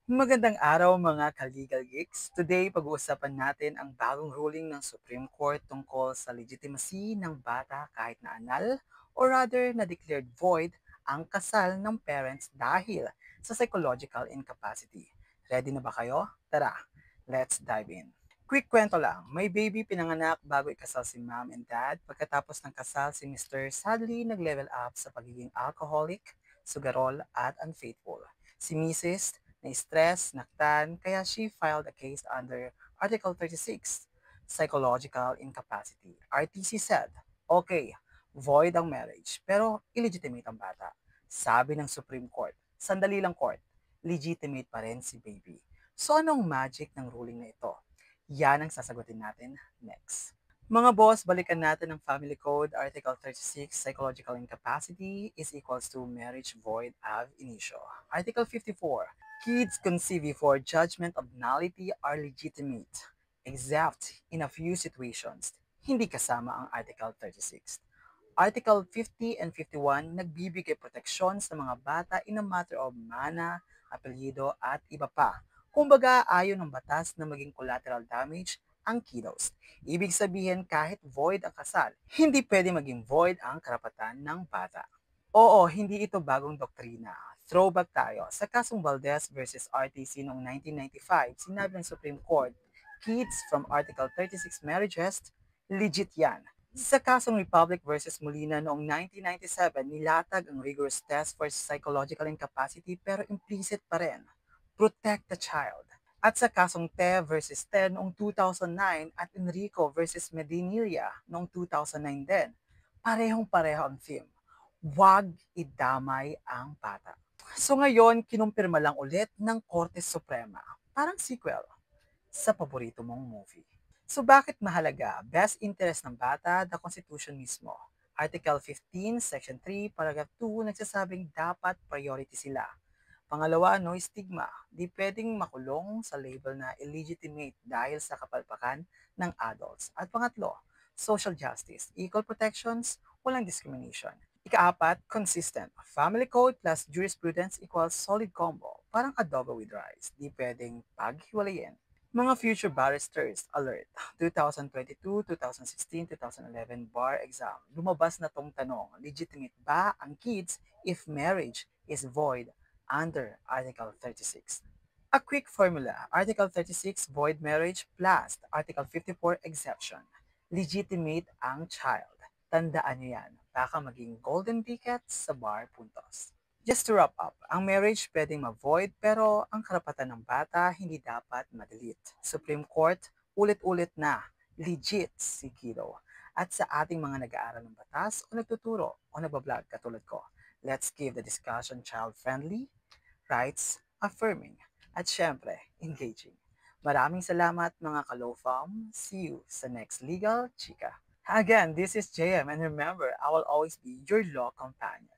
Magandang araw mga ka-legal geeks. Today, pag-uusapan natin ang bagong ruling ng Supreme Court tungkol sa legitimacy ng bata kahit na anal or rather na declared void ang kasal ng parents dahil sa psychological incapacity. Ready na ba kayo? Tara, let's dive in. Quick kwento lang, may baby pinanganak bago ikasal si mom and dad. Pagkatapos ng kasal, si Mr. sadly nag-level up sa pagiging alcoholic, sugarol at unfaithful. Si Mrs. na-stress, naktan, kaya she filed a case under Article 36, Psychological Incapacity. RTC said, okay, void ang marriage, pero illegitimate ang bata. Sabi ng Supreme Court, sandali lang court, legitimate pa rin si baby. So anong magic ng ruling na ito? Yan ang sasagutin natin next. Mga boss, balikan natin ang Family Code, Article 36, Psychological Incapacity is equals to marriage void ab initio. Article 54, kids conceived before judgment of nullity are legitimate, except in a few situations. Hindi kasama ang Article 36. Article 50 and 51 nagbibigay proteksyon sa mga bata in a matter of mana, apelyido at iba pa. Kumbaga, ayon ng batas na maging collateral damage ang kiddos. Ibig sabihin kahit void ang kasal, hindi pwede maging void ang karapatan ng bata. Oo, hindi ito bagong doktrina. Throwback tayo. Sa kasong Valdez versus RTC noong 1995, sinabi ng Supreme Court, kids from Article 36 marriages, legit yan. Sa kasong Republic versus Molina noong 1997, nilatag ang rigorous test for psychological incapacity pero implicit pa rin. Protect the child. At sa kasong Te versus Te noong 2009 at Enrico versus Medinilla noong 2009 din, parehong-pareho ang theme. Huwag idamay ang bata. So ngayon, kinumpirma lang ulit ng Korte Suprema. Parang sequel sa paborito mong movie. So bakit mahalaga? Best interest ng bata, the Constitution mismo. Article 15, Section 3, Paragraph 2, nagsasabing dapat priority sila. Pangalawa, no stigma. Di pwedeng makulong sa label na illegitimate dahil sa kapalpakan ng adults. At pangatlo, social justice. Equal protections, walang discrimination. Ikaapat, consistent. Family code plus jurisprudence equals solid combo. Parang adobo with rice. Di pwedeng paghiwalayin. Mga future barristers, alert. 2022, 2016, 2011 bar exam. Lumabas na tong tanong, legitimate ba ang kids if marriage is void under Article 36? A quick formula, Article 36 void marriage plus Article 54 exception. Legitimate ang child. Tandaan nyo yan, baka maging golden ticket sa bar puntos. Just to wrap up, ang marriage pwedeng ma-void pero ang karapatan ng bata hindi dapat ma-delete. Supreme Court, ulit-ulit na, legit si Kiddo. At sa ating mga nag-aaral ng batas o nagtuturo o nagbablog katulad ko, let's give the discussion child-friendly, rights-affirming, at syempre, engaging. Maraming salamat mga ka-law fam. See you sa next Legal Chika. Again, this is JM and remember, I will always be your law companion.